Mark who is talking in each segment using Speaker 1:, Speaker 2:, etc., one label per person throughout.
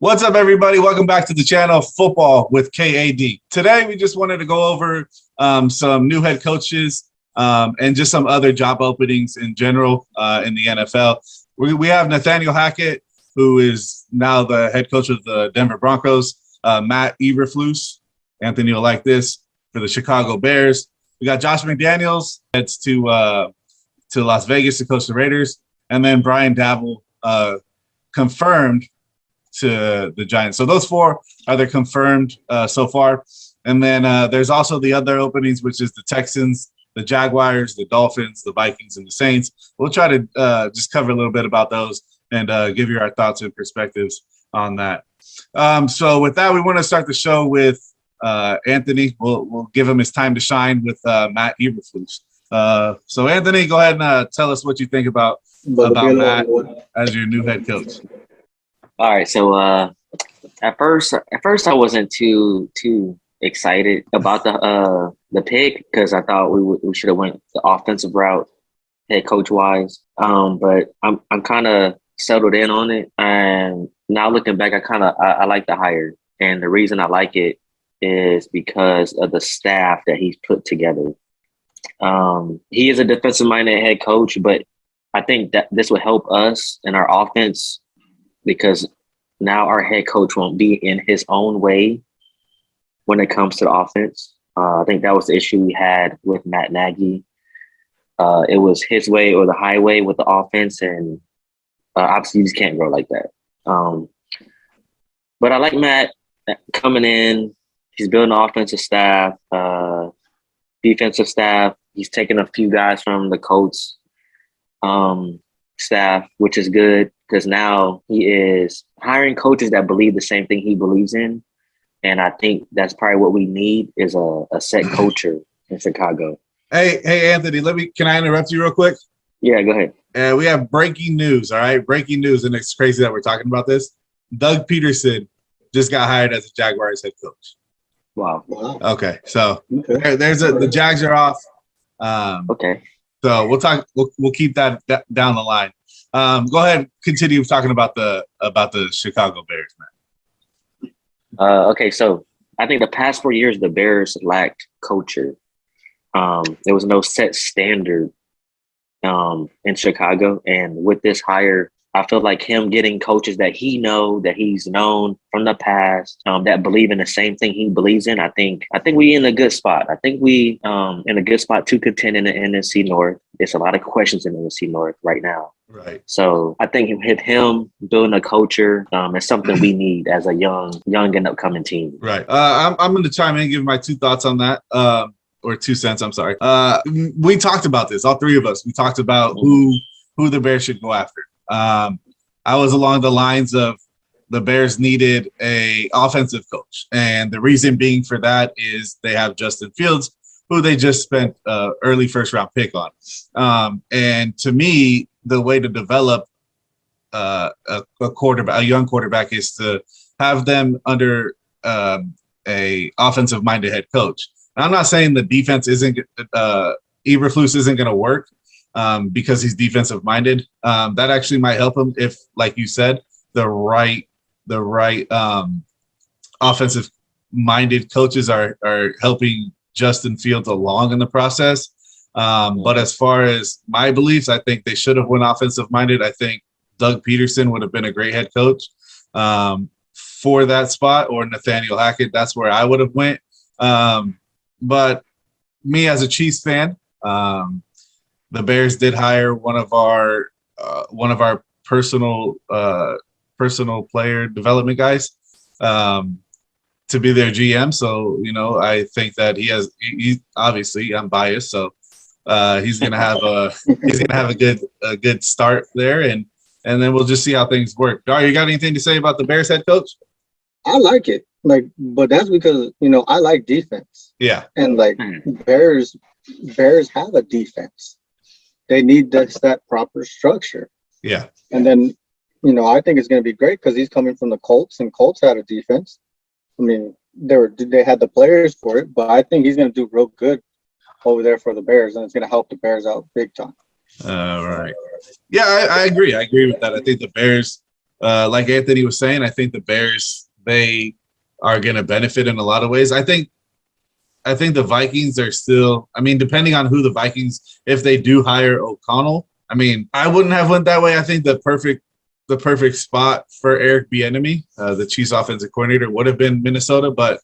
Speaker 1: What's up, everybody? Welcome back to the channel, Football with KAD. Today, we just wanted to go over some new head coaches and just some other job openings in general in the NFL. We have Nathaniel Hackett, who is now the head coach of the Denver Broncos. Matt Eberflus, Anthony will like this, for the Chicago Bears. We got Josh McDaniels, heads to Las Vegas to coach the Raiders. And then Brian Dabble confirmed to the Giants. So those four are the confirmed so far. And then there's also the other openings, which is the Texans, the Jaguars, the Dolphins, the Vikings, and the Saints. We'll try to just cover a little bit about those and give you our thoughts and perspectives on that. So with that, we want to start the show with Anthony. We'll give him his time to shine with Matt Eberflus. So Anthony, go ahead and tell us what you think about Matt as your new head coach.
Speaker 2: All right, so at first I wasn't too excited about the pick because I thought we should have went the offensive route, head coach wise. But I'm kind of settled in on it, and now looking back, I like the hire, and the reason I like it is because of the staff that he's put together. He is a defensive-minded head coach, but I think that this would help us in our offense because now our head coach won't be in his own way when it comes to the offense. I think that was the issue we had with Matt Nagy. It was his way or the highway with the offense, and obviously you just can't grow like that. But I like Matt coming in. He's building an offensive staff, defensive staff. He's taking a few guys from the Colts staff, which is good because now he is hiring coaches that believe the same thing he believes in. And I think that's probably what we need is a set culture in Chicago.
Speaker 1: Hey, Anthony, can I interrupt you real quick?
Speaker 2: Yeah, go ahead.
Speaker 1: We have breaking news, all right? Breaking news, and it's crazy that we're talking about this. Doug Peterson just got hired as a Jaguars head coach.
Speaker 2: Wow.
Speaker 1: Okay, so the Jags are off.
Speaker 2: Okay.
Speaker 1: So we'll keep that down the line. Go ahead, continue talking about the Chicago Bears, man.
Speaker 2: Okay, so I think the past 4 years the Bears lacked culture. There was no set standard in Chicago, and with this hire, I feel like him getting coaches that he's known from the past, that believe in the same thing he believes in. I think we in a good spot. I think we in a good spot to contend in the NFC North. There's a lot of questions in the NFC North right now.
Speaker 1: Right.
Speaker 2: So I think with him building a culture is something we need as a young and upcoming team.
Speaker 1: Right. I'm going to chime in and give my 2 thoughts on that. Or 2 cents. I'm sorry. We talked about this. All 3 of us. We talked about who the Bears should go after. I was along the lines of the Bears needed a offensive coach, and the reason being for that is they have Justin Fields, who they just spent early first round pick on. And to me, the way to develop a young quarterback, is to have them under a offensive minded head coach. And I'm not saying the defense Eberflus isn't going to work. Because he's defensive minded, that actually might help him if, like you said, the right offensive minded coaches are helping Justin Fields along in the process. But as far as my beliefs, I think they should have went offensive minded. I think Doug Peterson would have been a great head coach for that spot, or Nathaniel Hackett. That's where I would have went. But me as a Chiefs fan, the Bears did hire one of our personal player development guys to be their GM. So I think that he obviously, I'm biased, so he's gonna have a good start there, and then we'll just see how things work. Dar, you got anything to say about the Bears head coach?
Speaker 3: I like it, but that's because I like defense.
Speaker 1: Yeah,
Speaker 3: and Bears have a defense. They need that proper structure.
Speaker 1: Yeah.
Speaker 3: And then, I think it's going to be great because he's coming from the Colts, and Colts had a defense. I mean, they had the players for it, but I think he's going to do real good over there for the Bears, and it's going to help the Bears out big time.
Speaker 1: Right. Yeah, I agree. I agree with that. I think the Bears like Anthony was saying, I think the Bears, they are going to benefit in a lot of ways. I think the Vikings are still, I mean, depending on who the Vikings, if they do hire O'Connell, I mean, I wouldn't have went that way. I think the perfect spot for Eric Bieniemy, the Chiefs offensive coordinator, would have been Minnesota. But,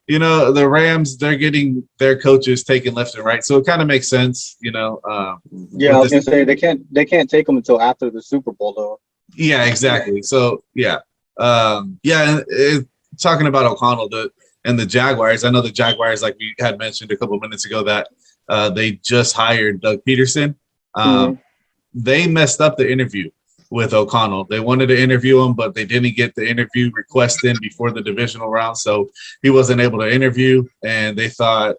Speaker 1: the Rams, they're getting their coaches taken left and right. So it kind of makes sense,
Speaker 3: Yeah, I was going to say they can't take them until after the Super Bowl, though.
Speaker 1: Yeah, exactly. So, yeah. Talking about O'Connell, and the Jaguars, I know the Jaguars, like we had mentioned a couple of minutes ago, that they just hired Doug Peterson. They messed up the interview with O'Connell. They wanted to interview him, but they didn't get the interview request in before the divisional round, so he wasn't able to interview. And they thought,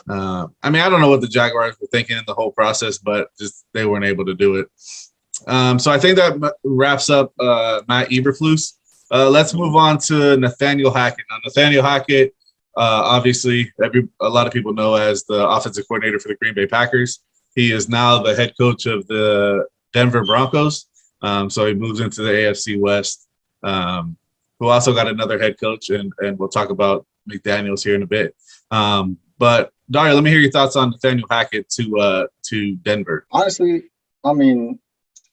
Speaker 1: I don't know what the Jaguars were thinking in the whole process, but just they weren't able to do it. So I think that wraps up Matt Eberflus. Let's move on to Nathaniel Hackett. Now, Nathaniel Hackett, obviously, a lot of people know as the offensive coordinator for the Green Bay Packers. He is now the head coach of the Denver Broncos. So he moves into the AFC West, who also got another head coach, and we'll talk about McDaniels here in a bit. But Dario, let me hear your thoughts on Nathaniel Hackett to Denver.
Speaker 3: Honestly,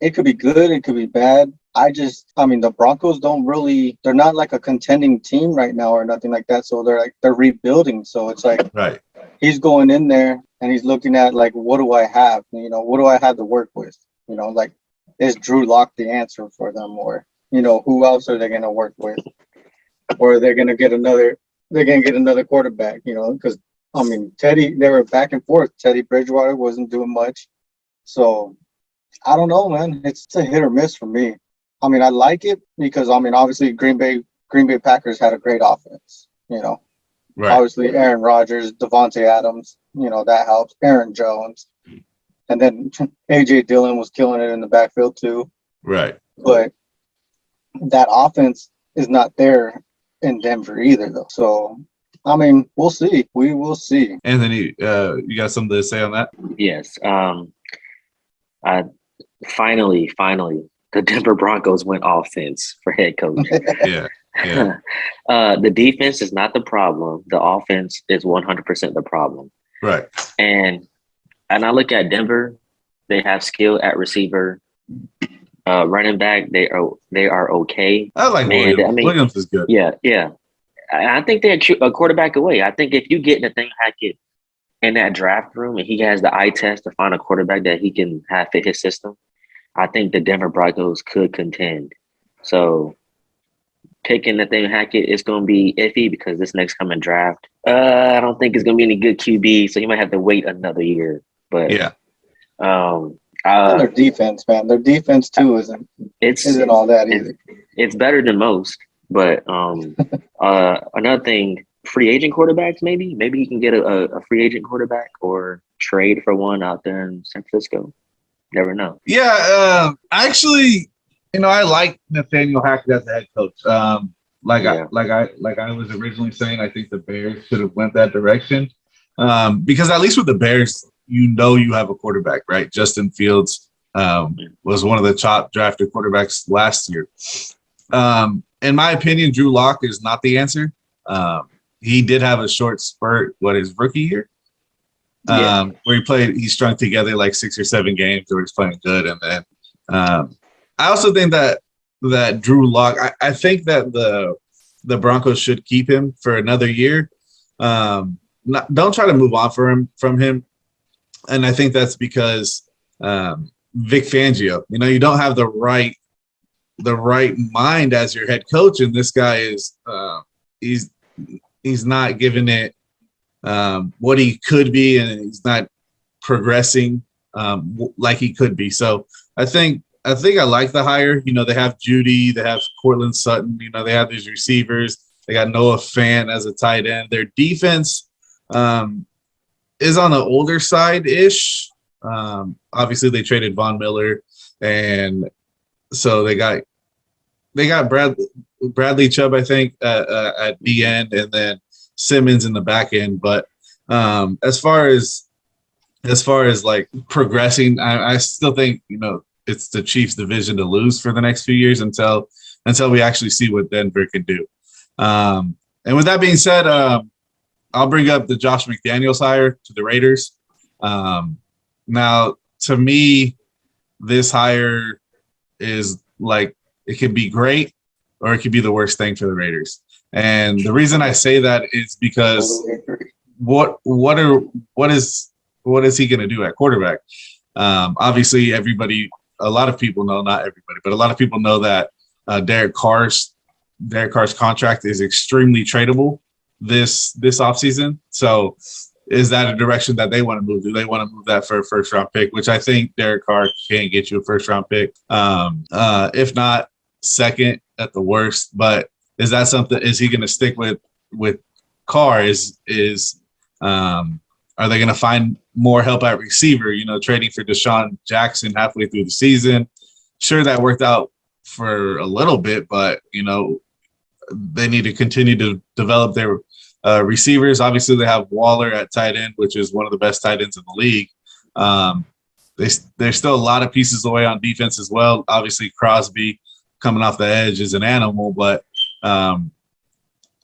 Speaker 3: it could be good, it could be bad. The Broncos they're not like a contending team right now or nothing like that. So they're rebuilding. So it's like,
Speaker 1: right.
Speaker 3: He's going in there and he's looking at like, what do I have? What do I have to work with? Like, is Drew Lock the answer for them, or who else are they going to work with, or they're going to get another quarterback? Because Teddy, they were back and forth. Teddy Bridgewater wasn't doing much, so I don't know, man. It's a hit or miss for me. I like it because obviously Green Bay Packers had a great offense.
Speaker 1: Right.
Speaker 3: Obviously Aaron Rodgers, Devontae Adams, that helps. Aaron Jones. And then A.J. Dillon was killing it in the backfield too.
Speaker 1: Right.
Speaker 3: But that offense is not there in Denver either, though. So, we'll see. We will see.
Speaker 1: Anthony, you got something to say on that?
Speaker 2: Yes. Finally, the Denver Broncos went offense for head coach.
Speaker 1: Yeah.
Speaker 2: The defense is not the problem. The offense is 100% the problem.
Speaker 1: Right.
Speaker 2: And I look at Denver, they have skill at receiver. Running back, they are okay.
Speaker 1: I like Williams. Williams is good.
Speaker 2: Yeah. I think they're a quarterback away. I think if you get Nathaniel Hackett in that draft room and he has the eye test to find a quarterback that he can have fit his system, I think the Denver Broncos could contend. So picking Nathaniel Hackett is going to be iffy because this next coming draft, I don't think it's going to be any good QB. So you might have to wait another year. But
Speaker 1: yeah,
Speaker 3: their defense, man, their defense too isn't all that either.
Speaker 2: It's better than most, but another thing, free agent quarterbacks, maybe you can get a free agent quarterback or trade for one out there in San Francisco. Never know.
Speaker 1: Yeah, actually, I like Nathaniel Hackett as the head coach. I was originally saying, I think the Bears should have went that direction because at least with the Bears, you have a quarterback, right? Justin Fields was one of the top drafted quarterbacks last year. In my opinion, Drew Lock is not the answer. He did have a short spurt, his rookie year, where he strung together like 6 or 7 games where he's playing good. And then I also think that Drew Lock, I think that the Broncos should keep him for another year. Don't try to move on from him. And I think that's because Vic Fangio, you don't have the right mind as your head coach, and this guy is he's not giving it what he could be, and he's not progressing like he could be. So I think I like the hire. They have Judy, they have Cortland Sutton, they have these receivers. They got Noah Fant as a tight end. Their defense is on the older side-ish. Obviously, they traded Von Miller, and so they got Bradley Chubb, I think, at the end, and then Simmons in the back end. But as far as like progressing, I still think it's the Chiefs' division to lose for the next few years until until we actually see what Denver can do. And with that being said, I'll bring up the Josh McDaniels hire to the Raiders. Now, to me, this hire is like it could be great or it could be the worst thing for the Raiders. And the reason I say that is because what is he going to do at quarterback? Obviously, a lot of people know, not everybody, but a lot of people know that Derek Carr's contract is extremely tradable this offseason. So is that a direction that they want to move? Do they want to move that for a first-round pick, which I think Derek Carr can get you a first-round pick, if not second at the worst. But is that something? Is he going to stick with Carr? Are they going to find more help at receiver? Trading for Deshaun Jackson halfway through the season. Sure, that worked out for a little bit, but they need to continue to develop their receivers. Obviously, they have Waller at tight end, which is one of the best tight ends in the league. There's still a lot of pieces away on defense as well. Obviously, Crosby coming off the edge is an animal, but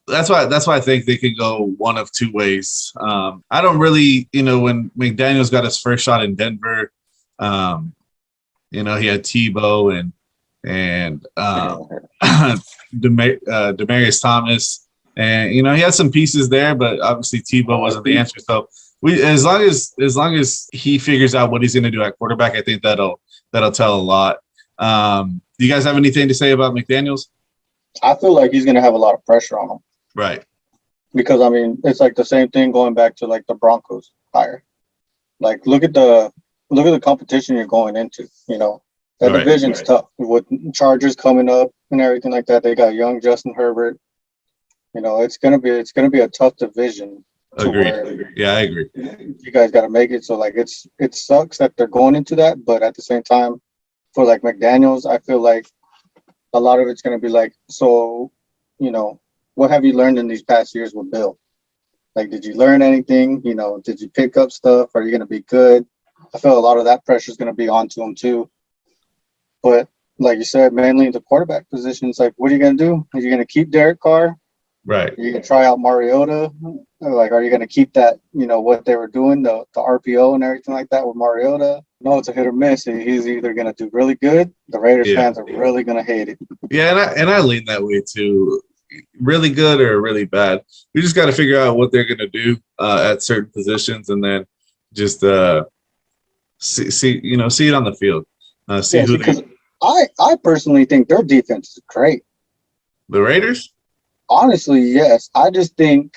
Speaker 1: that's why I think they could go one of two ways. I don't really, when McDaniels got his first shot in Denver, he had Tebow and Demaryius Thomas, and he had some pieces there, but obviously Tebow wasn't the answer. So as long as he figures out what he's going to do at quarterback, I think that'll tell a lot. Do you guys have anything to say about McDaniels?
Speaker 3: I feel like he's going to have a lot of pressure on him.
Speaker 1: Right.
Speaker 3: Because, it's like the same thing going back to, like, the Broncos hire. Like, look at the competition you're going into, That division's tough. With Chargers coming up and everything like that, they got young Justin Herbert. It's gonna be a tough division.
Speaker 1: Agreed. Yeah, I agree.
Speaker 3: You guys got to make it. So, like, it sucks that they're going into that, but at the same time, for, like, McDaniels, I feel like a lot of it's going to be like, so, what have you learned in these past years with Bill? Like, did you learn anything? Did you pick up stuff? Are you going to be good? I feel a lot of that pressure is going to be onto him too. But like you said, mainly the quarterback position, it's like, what are you going to do? Are you going to keep Derek Carr?
Speaker 1: Right.
Speaker 3: Are you going to try out Mariota? Like, are you going to keep that, what they were doing, the RPO and everything like that with Mariota? No, it's a hit or miss. He's either going to do really good. The Raiders fans are really going to hate it.
Speaker 1: Yeah, and I lean that way too. Really good or really bad. We just got to figure out what they're going to do at certain positions, and then just see it on the field.
Speaker 3: Because I personally think their defense is great.
Speaker 1: The Raiders?
Speaker 3: Honestly, yes. I just think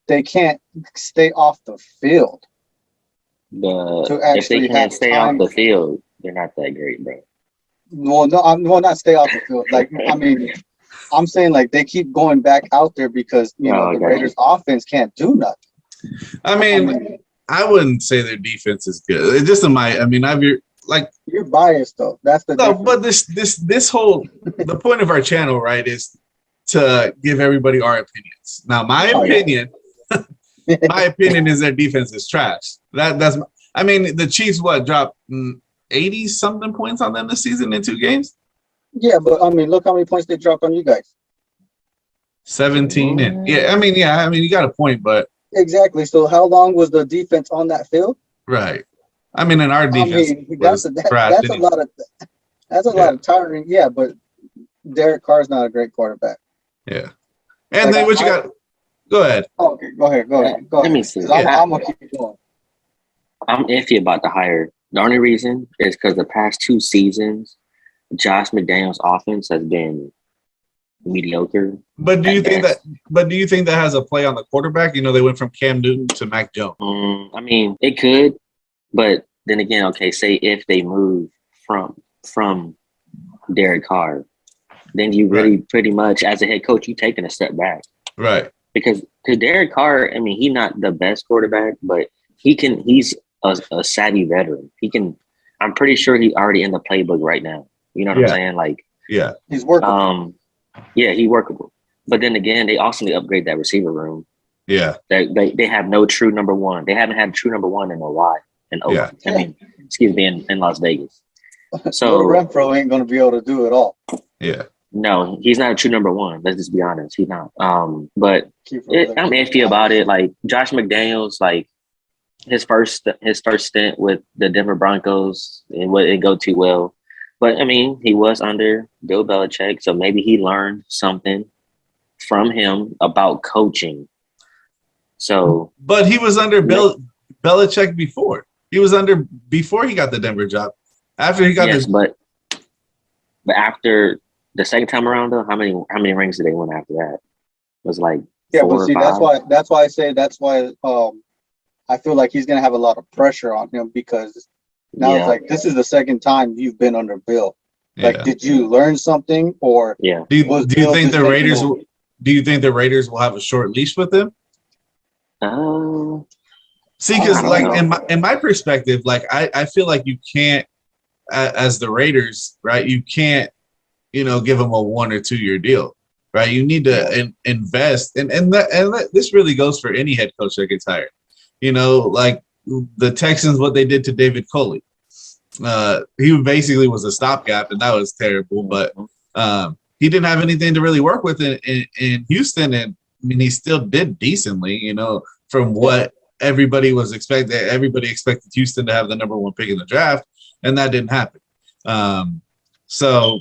Speaker 3: they can't stay off the field.
Speaker 2: If they can't stay off the field, they're not that great, bro.
Speaker 3: Well, no, not stay off the field. Like, I'm saying, like, they keep going back out there because the Raiders' offense can't do nothing.
Speaker 1: I wouldn't say their defense is good. It's just
Speaker 3: you're biased though. That's the difference.
Speaker 1: But this whole the point of our channel, right, is to give everybody our opinions. Now, my opinion is their defense is trash. The Chiefs dropped 80 something points on them this season in 2 games.
Speaker 3: Yeah, but look how many points they dropped on you guys.
Speaker 1: 17 and you got a point, but
Speaker 3: exactly. So how long was the defense on that field?
Speaker 1: Right. In our defense,
Speaker 3: that's a lot of tiring. Yeah, but Derek Carr's not a great quarterback.
Speaker 1: Yeah. And then what you got? Go ahead.
Speaker 3: Okay, go ahead.
Speaker 2: Let me see.
Speaker 3: I'm gonna keep going.
Speaker 2: I'm iffy about the hire. The only reason is because the past 2 seasons, Josh McDaniels' offense has been mediocre.
Speaker 1: But do you think that has a play on the quarterback? They went from Cam Newton to Mac Jones.
Speaker 2: It could, but then again, okay, say if they move from Derek Carr, then you really pretty much, as a head coach, you taking a step back,
Speaker 1: right?
Speaker 2: Because Derek Carr, he's not the best quarterback, but he's a savvy veteran. I'm pretty sure he's already in the playbook right now. You know what I'm saying? Like,
Speaker 1: yeah,
Speaker 3: he's workable.
Speaker 2: He's workable. But then again, they also need to upgrade that receiver room.
Speaker 1: Yeah,
Speaker 2: they have no true number one. They haven't had a true number one in a while. In Oakland. In Las Vegas.
Speaker 3: So Renfro ain't going to be able to do it all.
Speaker 1: Yeah.
Speaker 2: No, he's not a true number one. Let's just be honest. He's not. But I'm iffy about it. Like Josh McDaniels, like his first stint with the Denver Broncos, it didn't go too well. But I mean, he was under Bill Belichick, so maybe he learned something from him about coaching. So,
Speaker 1: but he was under Belichick before. He was under before he got the Denver job. After he got
Speaker 2: but after the second time around, though, how many rings did they win after that? It was like 4
Speaker 3: but see,
Speaker 2: or 5.
Speaker 3: that's why I say I feel like he's gonna have a lot of pressure on him because now it's like this is the second time you've been under Bill. Like, did you learn something or
Speaker 1: do you think the Raiders? Do you think the Raiders will have a short leash with him? See, because like in my perspective, like I feel like you can't, as the Raiders, right? You can't, give them a 1 or 2 year deal, right? You need to invest, and this really goes for any head coach that gets hired. Like the Texans, what they did to David Culley. He basically was a stopgap, and that was terrible. But he didn't have anything to really work with in Houston, and I mean he still did decently, from what everybody was expecting. Everybody expected Houston to have the number 1 pick in the draft, and that didn't happen. So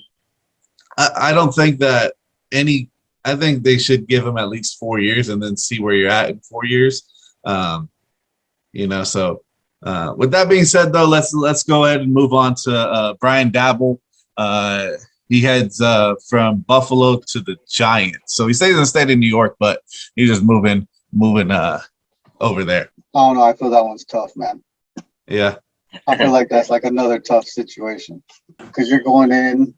Speaker 1: I don't think that I think they should give him at least 4 years and then see where you're at in 4 years. So with that being said, though, let's go ahead and move on to Brian Dabble. He heads from Buffalo to the Giants. So he stays in the state of New York, but he's just moving over there.
Speaker 3: I don't know. I feel that one's tough, man.
Speaker 1: Yeah.
Speaker 3: I feel like that's like another tough situation because you're going in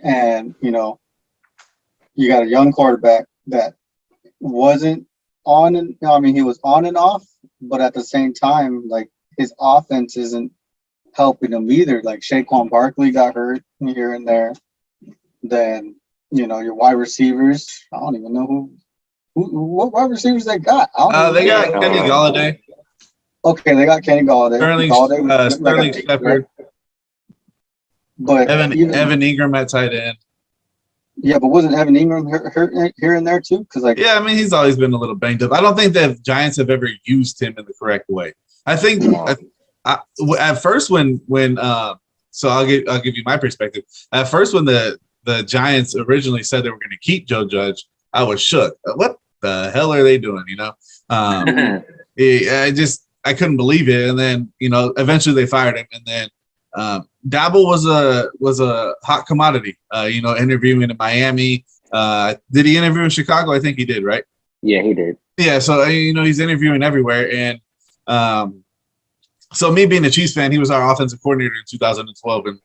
Speaker 3: and, you got a young quarterback that wasn't on and he was on and off, but at the same time, like his offense isn't helping him either. Like Saquon Barkley got hurt here and there. Then, your wide receivers, I don't even know what wide receivers they got.
Speaker 1: They got Kenny Galladay.
Speaker 3: Okay, they got Kenny Galladay.
Speaker 1: Sterling Shepard.
Speaker 3: But
Speaker 1: Evan Ingram at tight end.
Speaker 3: Yeah, but wasn't Evan Ingram hurt here and there too? Because
Speaker 1: he's always been a little banged up. I don't think the Giants have ever used him in the correct way. I think at first when so I'll give you my perspective. At first when the Giants originally said they were going to keep Joe Judge, I was shook. What the hell are they doing? I couldn't believe it. And then eventually they fired him, and then Dabble was a hot commodity. Interviewing in Miami. Did he interview in Chicago? I think he did, right?
Speaker 2: Yeah, he did.
Speaker 1: Yeah, so he's interviewing everywhere, and so me being a Chiefs fan, he was our offensive coordinator in 2012, and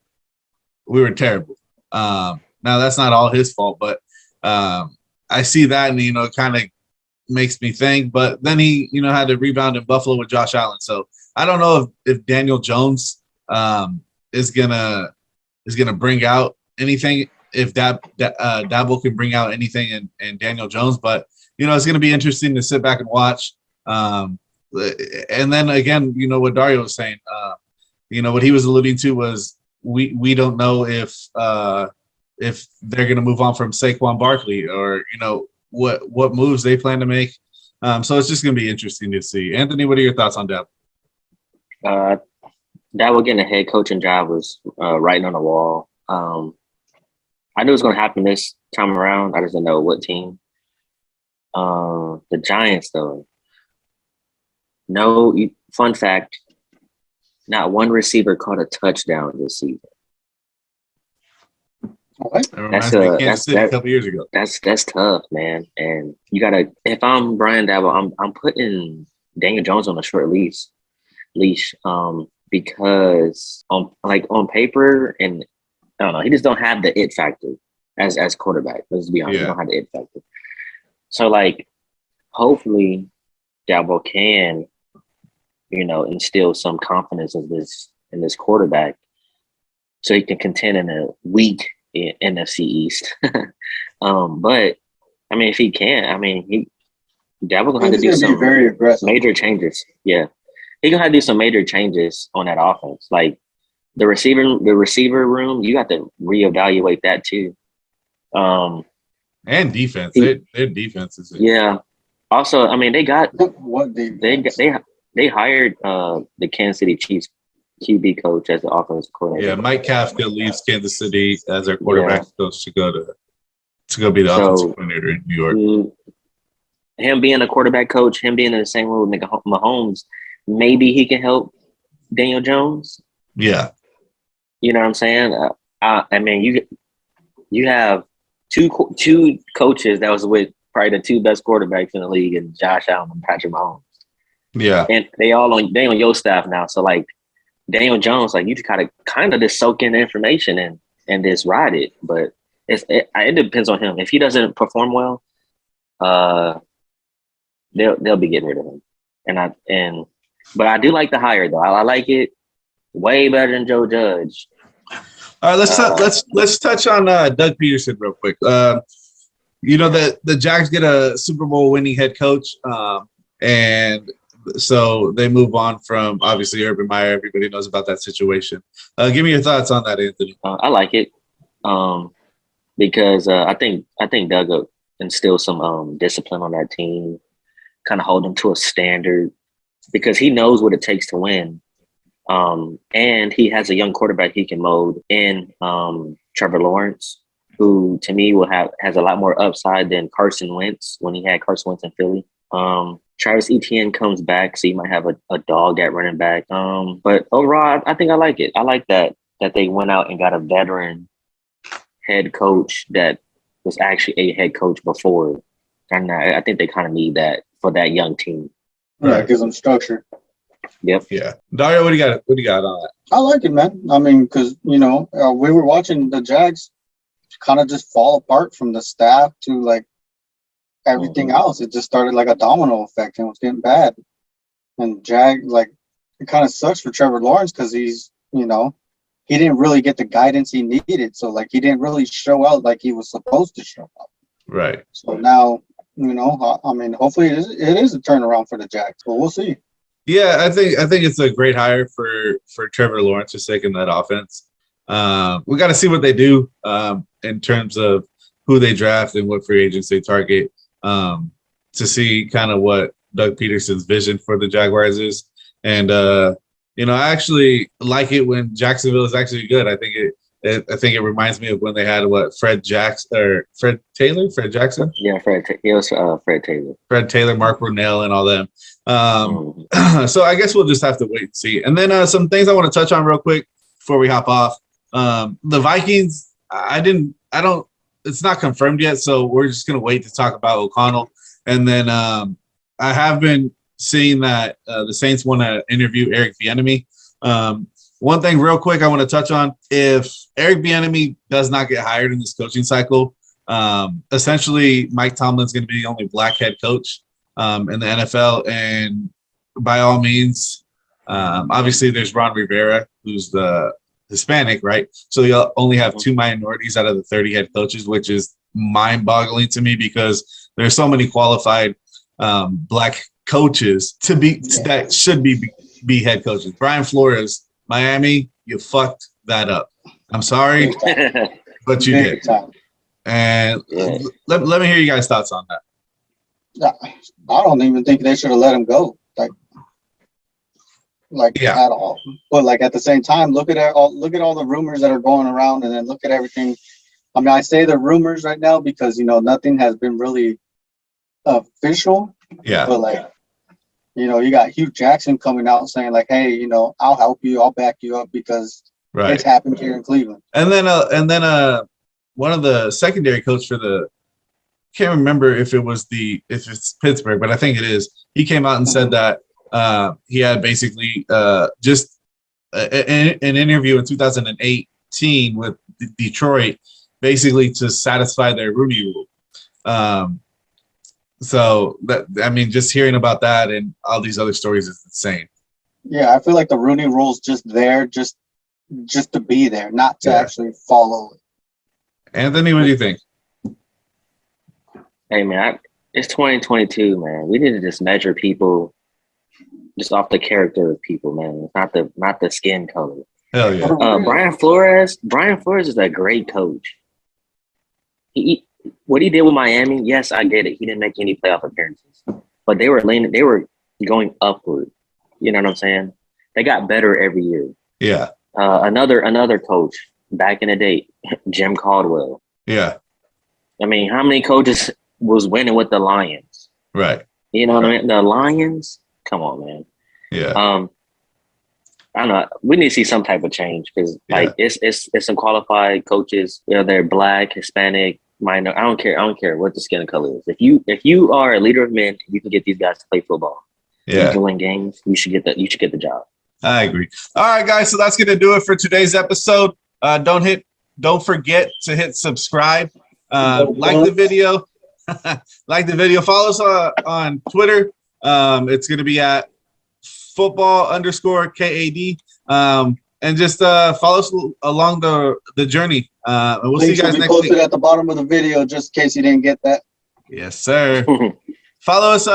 Speaker 1: we were terrible. Now that's not all his fault, but I see that, and it kind of makes me think. But then he had to rebound in Buffalo with Josh Allen, so I don't know if Daniel Jones is gonna bring out anything, if Dabble can bring out anything in Daniel Jones, but it's gonna be interesting to sit back and watch. And then again, what Dario was saying, what he was alluding to was we don't know if they're gonna move on from Saquon Barkley, or what moves they plan to make. So it's just gonna be interesting to see. Anthony, what are your thoughts on Dabble?
Speaker 2: Dabble getting a head coaching job was writing on the wall. I knew it was going to happen this time around. I just didn't know what team. The Giants, though. No, fun fact, not one receiver caught a touchdown this season.
Speaker 1: That's a couple years ago.
Speaker 2: That's tough, man. And you gotta. If I'm Brian Dabble, I'm putting Daniel Jones on a short leash. Because on paper, and I don't know, he just don't have the it factor as quarterback. Let's be honest, he don't have the it factor. So hopefully Dabble can, instill some confidence in this quarterback, so he can contend in a weak NFC East. But I mean, if he can't, Dabble gonna have to do some
Speaker 3: very aggressive
Speaker 2: major changes. Yeah. He's gonna have to do some major changes on that offense. Like the receiver room, you have to reevaluate that too.
Speaker 1: And defense. Their defense is
Speaker 2: yeah. Also, I mean, they hired the Kansas City Chiefs QB coach as the offensive coordinator.
Speaker 1: Yeah, Mike Kafka leaves Kansas City as their quarterback coach to go be the offensive coordinator in New York.
Speaker 2: Him being a quarterback coach, him being in the same room with Mahomes, maybe he can help Daniel Jones.
Speaker 1: Yeah.
Speaker 2: You know what I'm saying? I mean, you have two coaches that was with probably the two best quarterbacks in the league, and Josh Allen and Patrick Mahomes.
Speaker 1: Yeah.
Speaker 2: And they on your staff now. So like Daniel Jones, like you just gotta kind of just soak in the information and just ride it. But it depends on him. If he doesn't perform well, they'll be getting rid of him. But I do like the hire though. I like it way better than Joe Judge.
Speaker 1: All right, let's touch on Doug Peterson real quick. You know that the Jags get a Super Bowl winning head coach, and so they move on from obviously Urban Meyer. Everybody knows about that situation. Give me your thoughts on that, Anthony.
Speaker 2: I like it because I think Doug will instill some discipline on that team, kind of hold them to a standard because he knows what it takes to win. And he has a young quarterback he can mold in Trevor Lawrence, who to me has a lot more upside than Carson Wentz when he had Carson Wentz in Philly. Travis Etienne comes back, so you might have a dog at running back. But overall, I think I like it. I like that they went out and got a veteran head coach that was actually a head coach before. And I think they kind of need that for that young team.
Speaker 3: Yeah, it gives them structure.
Speaker 2: Yep.
Speaker 1: Yeah. Dario, what do you got on that?
Speaker 3: I like it, man. I mean, because, we were watching the Jags kind of just fall apart from the staff to, like, everything else. It just started like a domino effect and it was getting bad. And it kind of sucks for Trevor Lawrence because he's, he didn't really get the guidance he needed. So, like, he didn't really show out like he was supposed to show out.
Speaker 1: Right.
Speaker 3: So now, I mean, hopefully it is a turnaround for the Jags, but we'll see.
Speaker 1: Yeah, I think it's a great hire for Trevor Lawrence's sake in that offense. We got to see what they do in terms of who they draft and what free agents they target to see kind of what Doug Peterson's vision for the Jaguars is. And I actually like it when Jacksonville is actually good. I think it reminds me of when they had Fred Taylor.
Speaker 2: Yeah, it was Fred Taylor.
Speaker 1: Fred Taylor, Mark Brunell, and all them. So I guess we'll just have to wait and see. And then some things I want to touch on real quick before we hop off. The Vikings, it's not confirmed yet, so we're just going to wait to talk about O'Connell. And then I have been seeing that the Saints want to interview Eric Bieniemy. One thing real quick I want to touch on, if Eric Bieniemy does not get hired in this coaching cycle, essentially Mike Tomlin's going to be the only black head coach in the NFL. And by all means, obviously there's Ron Rivera, who's the Hispanic, right? So you'll only have 2 minorities out of the 30 head coaches, which is mind-boggling to me because there's so many qualified black coaches that should be head coaches. Brian Flores, Miami, you fucked that up. I'm sorry, but you did. And let me hear you guys' thoughts on that.
Speaker 3: I don't even think they should have let him go. At all. But at the same time, look at all the rumors that are going around, and then look at everything. I mean, I say the rumors right now because nothing has been really official.
Speaker 1: Yeah.
Speaker 3: But you got Hugh Jackson coming out saying hey, I'll help you, I'll back you up because it's happened here in Cleveland. And then one of the secondary coach for the, can't remember if it's Pittsburgh, but I think it is. He came out and said that he had basically just an interview in 2018 with Detroit, basically to satisfy their Rooney Rule. So just hearing about that and all these other stories is insane. Yeah, I feel like the Rooney Rule's just there, just to be there, not to actually follow it.
Speaker 1: Anthony, what do you think?
Speaker 2: Hey man, it's 2022, man. We need to just measure people just off the character of people, man. Not the skin color.
Speaker 1: Hell yeah.
Speaker 2: Brian Flores is a great coach. what he did with Miami, yes, I get it. He didn't make any playoff appearances, but they were going upward. You know what I'm saying? They got better every year.
Speaker 1: Yeah.
Speaker 2: Another coach back in the day, Jim Caldwell.
Speaker 1: Yeah.
Speaker 2: I mean, how many coaches was winning with the Lions?
Speaker 1: Right.
Speaker 2: You know what I mean? The Lions. Come on, man.
Speaker 1: Yeah.
Speaker 2: I don't know. We need to see some type of change because it's some qualified coaches. You know, they're black, Hispanic, minor. I don't care what the skin color is. If you are a leader of men, you can get these guys to play football.
Speaker 1: Yeah.
Speaker 2: You can win games. You should get the job.
Speaker 1: I agree. All right, guys. So that's gonna do it for today's episode. Don't forget to hit subscribe. Like the video. Like the video. Follow us on Twitter. It's gonna be at football_KAD. And just follow us along the journey. And we'll see you guys next week.
Speaker 3: Posted at the bottom of the video, just in case you didn't get that.
Speaker 1: Yes, sir. Follow us.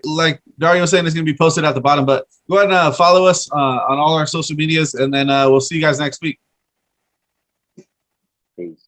Speaker 1: Like Dario was saying, it's going to be posted at the bottom. But go ahead and follow us on all our social medias, and then we'll see you guys next week.
Speaker 2: Peace.